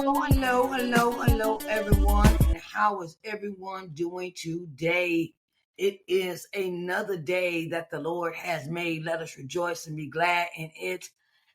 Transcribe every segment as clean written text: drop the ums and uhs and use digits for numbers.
Hello, everyone. And how is everyone doing today? It is another day that the Lord has made. Let us rejoice and be glad in it.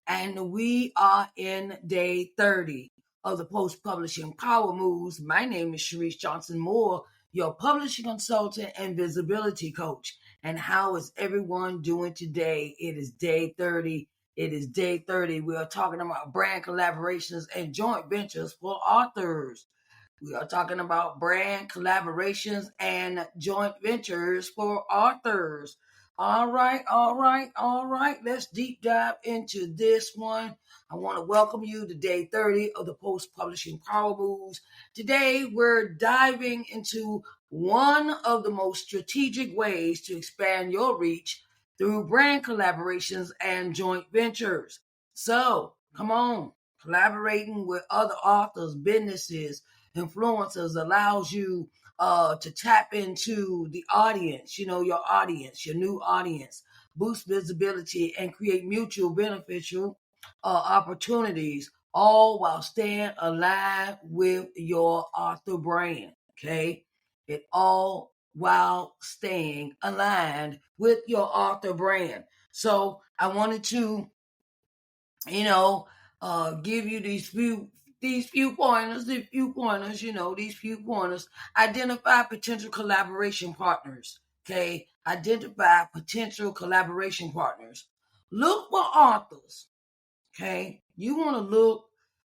And we are in day 30 of the Post Publishing Power Moves. My name is Sharice Johnson Moore, your publishing consultant and visibility coach. And how is everyone doing today? It is day 30. It is day 30. We are talking about brand collaborations and joint ventures for authors. We are talking about brand collaborations and joint ventures for authors. All right. Let's deep dive into this one. I want to welcome you to day 30 of the Post Publishing Power Moves. Today, we're diving into one of the most strategic ways to expand your reach through brand collaborations and joint ventures. So, come on, collaborating with other authors, businesses, influencers allows you to tap into the audience, your audience, your new audience, boost visibility, and create mutual beneficial opportunities, all while staying aligned with your author brand. Okay. It all while staying aligned with your author brand. So I wanted to, give you these few pointers, these few pointers. Identify potential collaboration partners. Okay. Identify potential collaboration partners. Look for authors. Okay. You want to look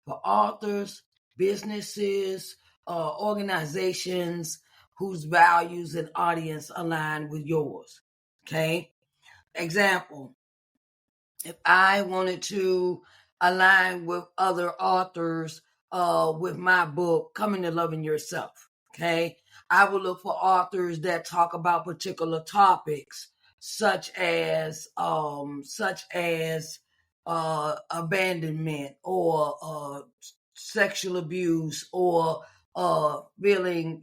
for authors, businesses, organizations whose values and audience align with yours. Okay. Example, if I wanted to align with other authors with my book, Coming to Loving Yourself, okay, I would look for authors that talk about particular topics such as abandonment or sexual abuse or feeling,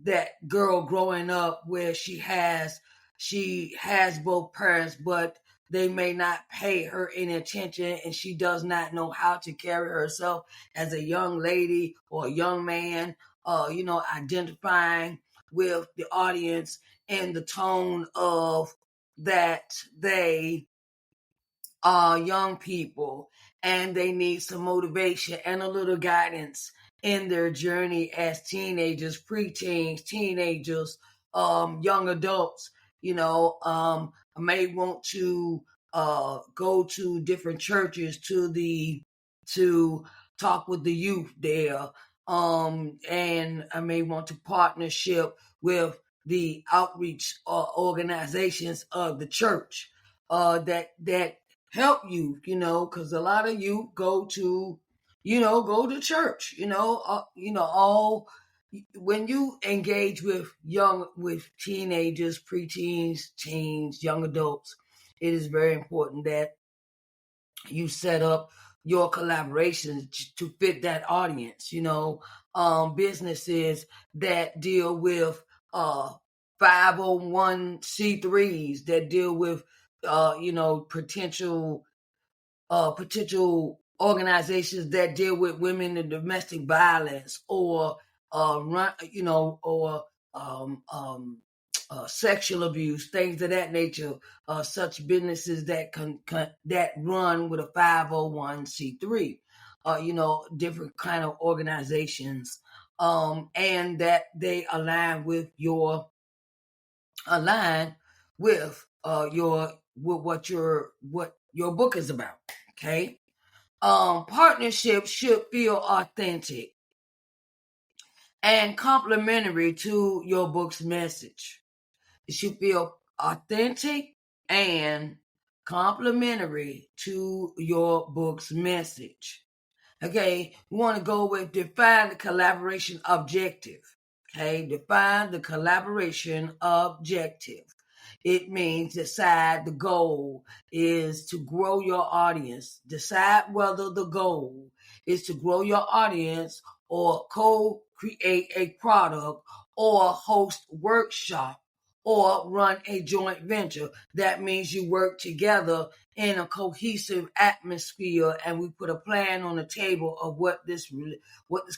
that girl growing up where she has both parents, but they may not pay her any attention and she does not know how to carry herself as a young lady or a young man, identifying with the audience in the tone of that they are young people and they need some motivation and a little guidance in their journey as teenagers, preteens, teenagers, young adults. I may want to go to different churches to talk with the youth there. And I may want to partnership with the outreach organizations of the church that help you, because a lot of you go to church, all when you engage with teenagers, preteens, teens, young adults, it is very important that you set up your collaborations to fit that audience, businesses that deal with 501c3s that deal with potential organizations that deal with women and domestic violence or sexual abuse, things of that nature. Such businesses that run with a 501c3, different kind of organizations, and that they align with your what your book is about. Okay. Partnerships should feel authentic and complementary to your book's message. It should feel authentic and complementary to your book's message. Okay, we want to go with define the collaboration objective. Okay, define the collaboration objective. It means decide the goal is to grow your audience. Decide whether the goal is to grow your audience or co-create a product or host workshop or run a joint venture. That means you work together in a cohesive atmosphere, and we put a plan on the table of what this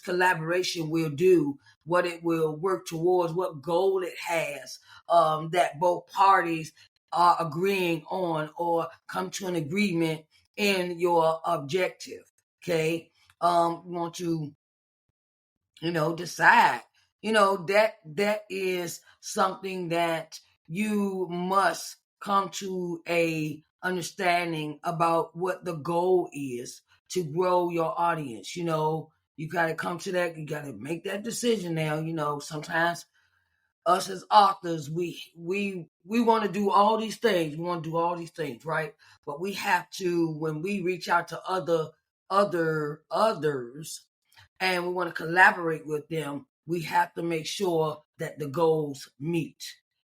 collaboration will do, what it will work towards, what goal it has, that both parties are agreeing on or come to an agreement in your objective. Okay. We want to, decide, that is something that you must come to a understanding about what the goal is to grow your audience. You got to come to that. You got to make that decision now. Sometimes us as authors, we want to do all these things. We want to do all these things, right? But we have to, when we reach out to others, and we want to collaborate with them, we have to make sure that the goals meet.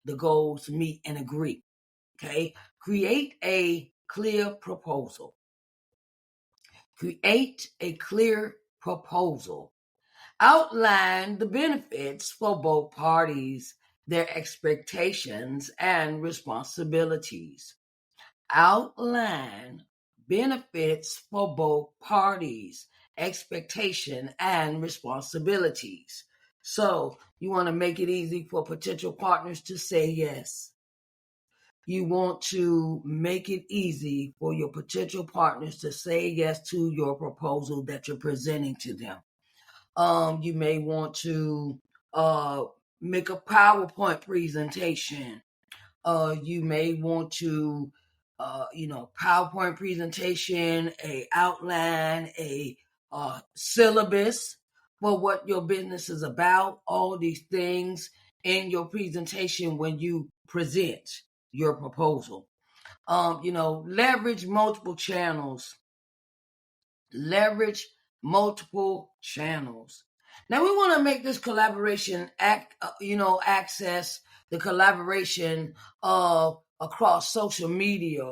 The goals meet and agree. Okay? Create a clear proposal. Create a clear proposal. Outline the benefits for both parties, their expectations and responsibilities. Outline benefits for both parties, expectation and responsibilities. So you want to make it easy for potential partners to say yes. You want to make it easy for your potential partners to say yes to your proposal that you're presenting to them. You may want to make a PowerPoint presentation. You may want to, PowerPoint presentation, a outline, a syllabus for what your business is about, all these things in your presentation when you present your proposal. Leverage multiple channels. Leverage multiple channels. Now we want to make this collaboration access the collaboration across social media,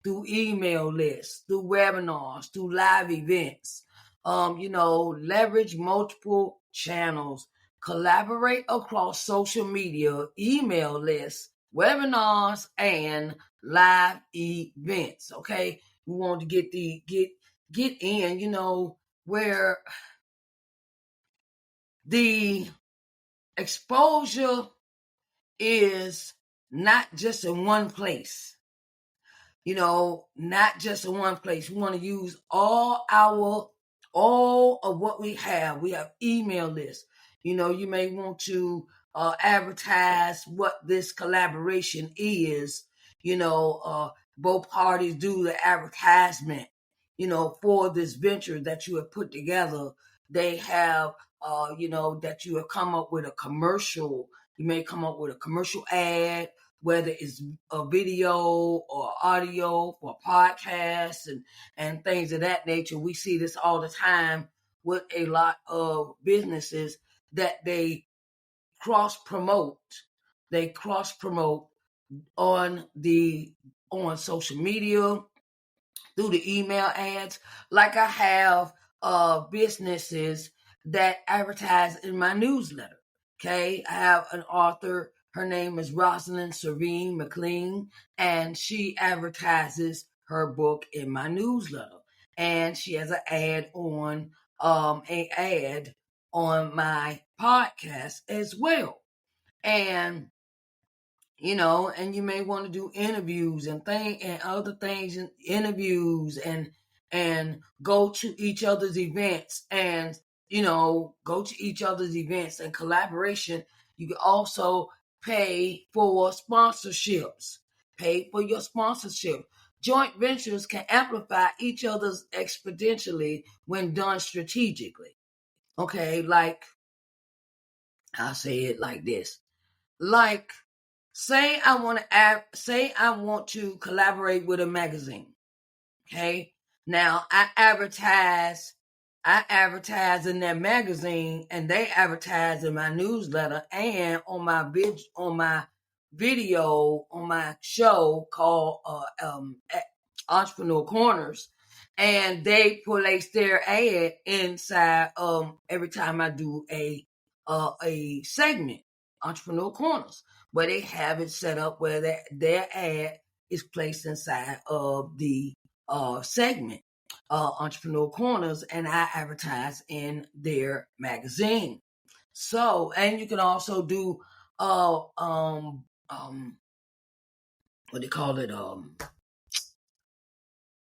through email lists, through webinars, through live events. Leverage multiple channels. Collaborate across social media, email lists, webinars, and live events. Okay, we want to get in, where the exposure is not just in one place. Not just in one place. We want to use all of what we have. We have email lists. You may want to advertise what this collaboration is. Both parties do the advertisement, for this venture that you have put together. They have, that you have come up with a commercial. You may come up with a commercial ad, whether it's a video or audio for podcasts and things of that nature. We see this all the time with a lot of businesses that they cross promote. They cross promote on social media, through the email ads. Like I have businesses that advertise in my newsletter. Okay, I have an author. Her name is Rosalind Serene McLean, and she advertises her book in my newsletter. And she has an ad on my podcast as well. And and you may want to do interviews and other things, and interviews and go to each other's events and collaboration. You can also pay for sponsorships. Pay for your sponsorship. Joint ventures can amplify each other's exponentially when done strategically. Okay, like I'll say it like this. Like, say I want to collaborate with a magazine. Okay. Now I advertise in their magazine, and they advertise in my newsletter and on my video on my show called Entrepreneur Corners, and they place their ad inside every time I do a segment. Entrepreneur Corners, where they have it set up where their ad is placed inside of the segment, Entrepreneur Corners, and I advertise in their magazine. So, and you can also do what do you call it?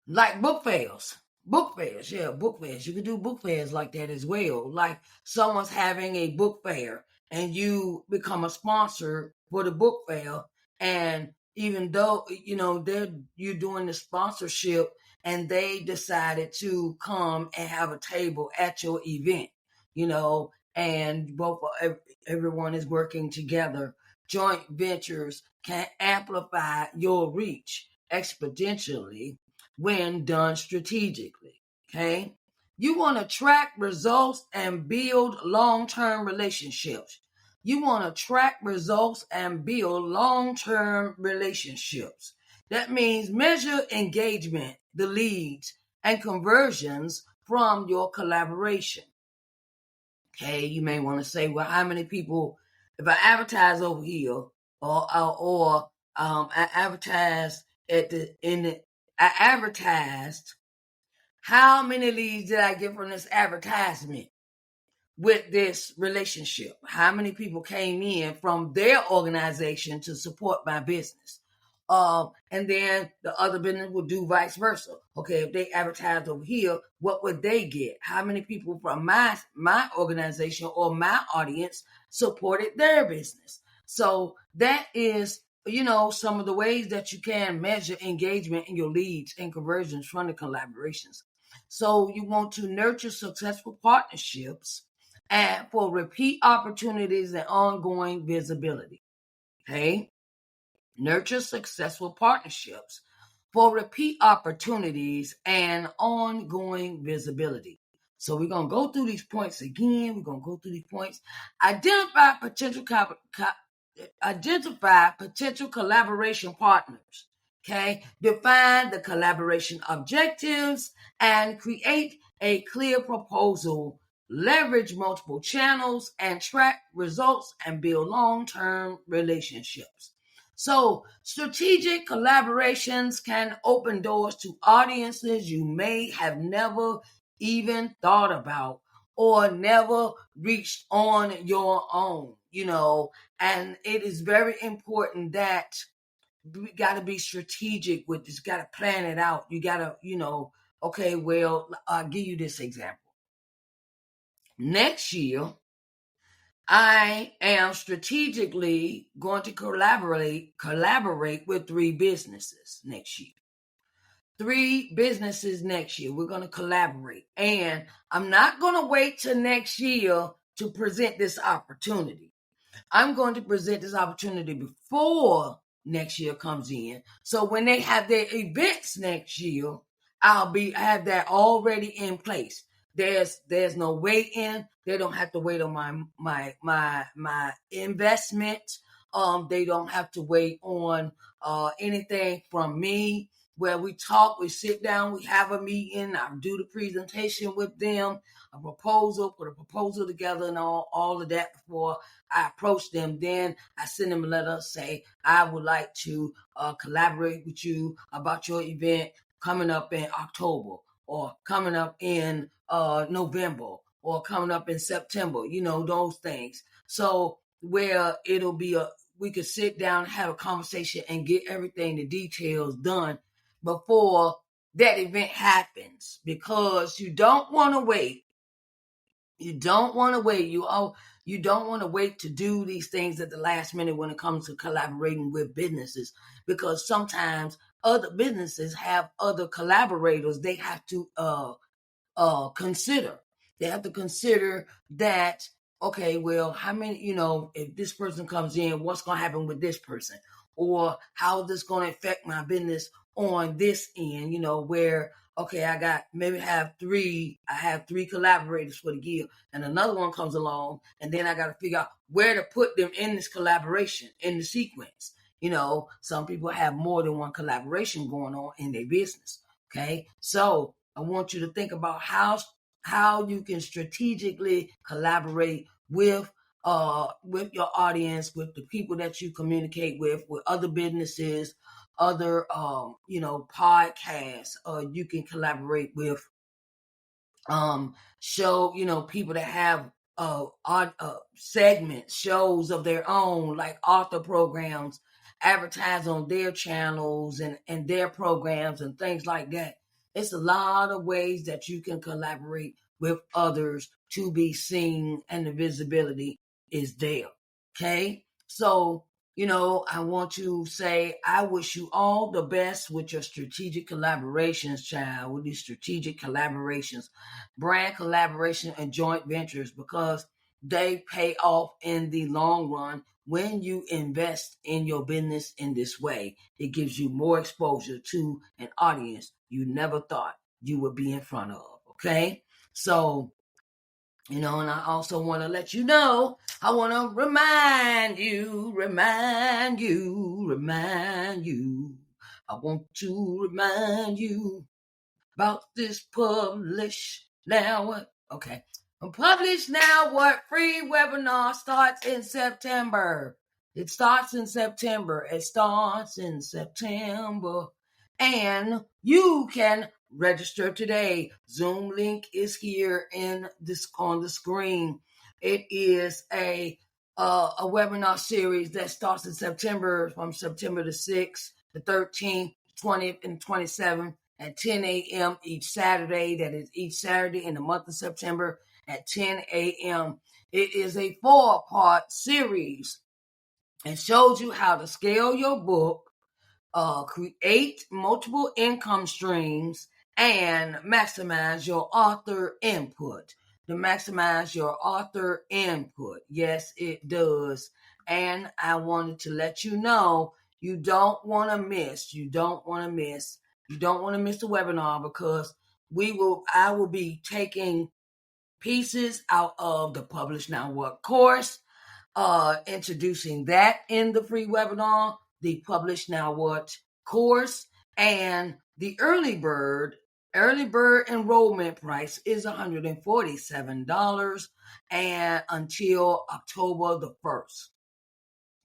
Like book fairs. Book fairs, yeah, book fairs. You can do book fairs like that as well. Like someone's having a book fair and you become a sponsor for the book fair. And even though, you're doing the sponsorship and they decided to come and have a table at your event, and both everyone is working together. Joint ventures can amplify your reach exponentially when done strategically. Okay. You want to track results and build long-term relationships. You want to track results and build long-term relationships. That means measure engagement, the leads, and conversions from your collaboration. Okay, you may want to say, well, how many people, if I advertise over here, or I advertise I advertised, how many leads did I get from this advertisement with this relationship? How many people came in from their organization to support my business? And then the other business will do vice versa. Okay, if they advertise over here, what would they get? How many people from my organization or my audience supported their business? So that is, some of the ways that you can measure engagement in your leads and conversions from the collaborations. So you want to nurture successful partnerships and for repeat opportunities and ongoing visibility. Okay. Nurture successful partnerships for repeat opportunities and ongoing visibility. So we're going to go through these points again. We're going to go through these points. Identify potential collaboration partners. Okay. Define the collaboration objectives and create a clear proposal. Leverage multiple channels and track results and build long-term relationships. So strategic collaborations can open doors to audiences you may have never even thought about or never reached on your own, and it is very important that we got to be strategic with this, got to plan it out. You got to, okay, well, I'll give you this example. Next year, I am strategically going to collaborate with 3 businesses next year. 3 businesses next year. We're going to collaborate. And I'm not going to wait till next year to present this opportunity. I'm going to present this opportunity before next year comes in. So when they have their events next year, I have that already in place. There's no waiting. They don't have to wait on my investment. They don't have to wait on anything from me. Where we talk, we sit down, we have a meeting, I do the presentation with them, put a proposal together and all of that before I approach them. Then I send them a letter, say, I would like to collaborate with you about your event coming up in October or coming up in November or coming up in September, those things. So where it'll be we could sit down, have a conversation and get everything, the details done before that event happens, because you don't want to wait. You don't want to wait. You don't want to wait to do these things at the last minute when it comes to collaborating with businesses, because sometimes other businesses have other collaborators they have to consider. They have to consider that, okay, well, how many, if this person comes in, what's going to happen with this person? Or how is this going to affect my business on this end, where, okay, I have 3 collaborators for the year, and another one comes along, and then I got to figure out where to put them in this collaboration, in the sequence. Some people have more than one collaboration going on in their business. Okay. So I want you to think about how you can strategically collaborate with with your audience, with the people that you communicate with other businesses, other podcasts. You can collaborate with show people that have segments, shows of their own, like author programs, advertise on their channels and their programs and things like that. It's a lot of ways that you can collaborate with others to be seen, and the visibility is there. Okay, so I want to say I wish you all the best with your strategic collaborations, child, with these strategic collaborations, brand collaboration, and joint ventures, because they pay off in the long run when you invest in your business in this way. It gives you more exposure to an audience you never thought you would be in front of. Okay, so and I also want to let you know, I want to remind you. I want to remind you about this Publish Now What. Okay. Publish Now What free webinar starts in September. It starts in September. And you can register today. Zoom link is here on the screen. It is a webinar series that starts in September, from September the 6th, the 13th, 20th, and 27th at 10 a.m. each Saturday. That is each Saturday in the month of September at 10 a.m. It is a 4-part series and shows you how to scale your book, create multiple income streams, and maximize your author input. Yes, it does. And I wanted to let you know, you don't want to miss the webinar, because I will be taking pieces out of the Publish Now What course, introducing that in the free webinar, the Publish Now What course, and the early bird enrollment price is $147 and until October the 1st.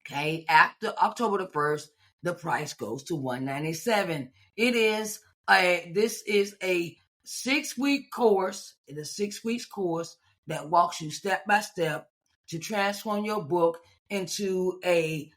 Okay, after October the 1st, the price goes to $197. This is a 6-week course. It's a 6 weeks course that walks you step by step to transform your book into a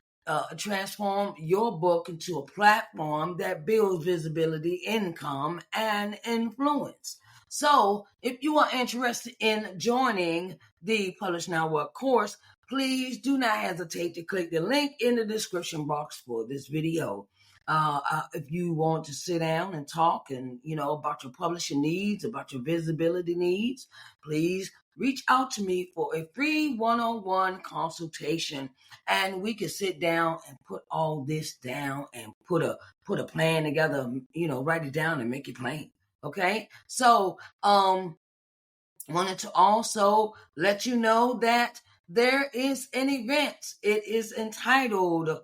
platform that builds visibility, income, and influence. So if you are interested in joining the Publish Now What course, please do not hesitate to click the link in the description box for this video. If you want to sit down and talk and about your publishing needs, about your visibility needs, please reach out to me for a free one-on-one consultation, and we can sit down and put all this down and put a plan together. Write it down and make it plain. Okay, so wanted to also let you know that there is an event. It is entitled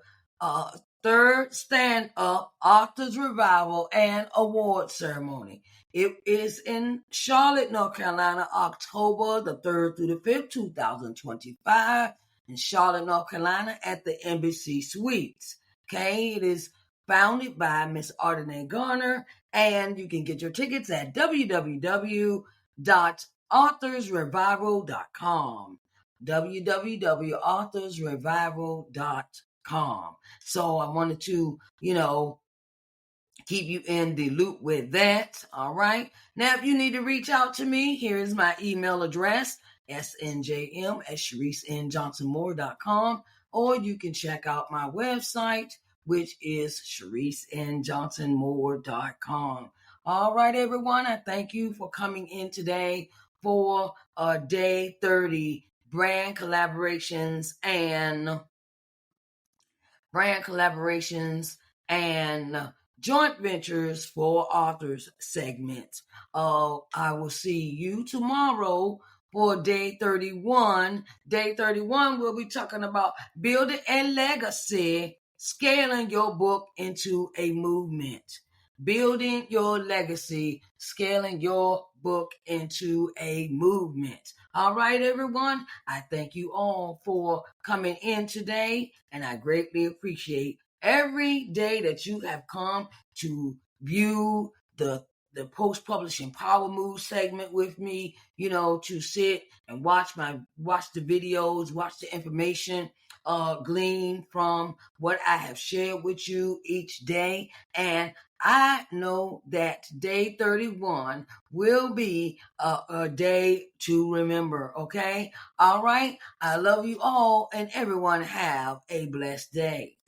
Third Stand Up Authors Revival and Award Ceremony. It is in Charlotte, North Carolina, October the 3rd through the 5th, 2025, in Charlotte, North Carolina, at the Embassy Suites. Okay, it is founded by Miss Ardenae Garner, and you can get your tickets at www.authorsrevival.com. www.authorsrevival.com. So I wanted to, keep you in the loop with that. All right. Now, if you need to reach out to me, here is my email address, snjm@ShariceNJohnsonMoore.com, or you can check out my website, which is ShariceNJohnsonMoore.com. All right, everyone. I thank you for coming in today for day 30, brand collaborations and joint ventures for authors segment. I will see you tomorrow for day 31. Day 31, we'll be talking about building a legacy, scaling your book into a movement. Building your legacy, scaling your book into a movement. All right, everyone. I thank you all for coming in today, and I greatly appreciate every day that you have come to view the post publishing power move segment with me, to sit and watch the videos, watch the information glean from what I have shared with you each day. And I know that day 31 will be a day to remember. Okay. All right. I love you all, and everyone have a blessed day.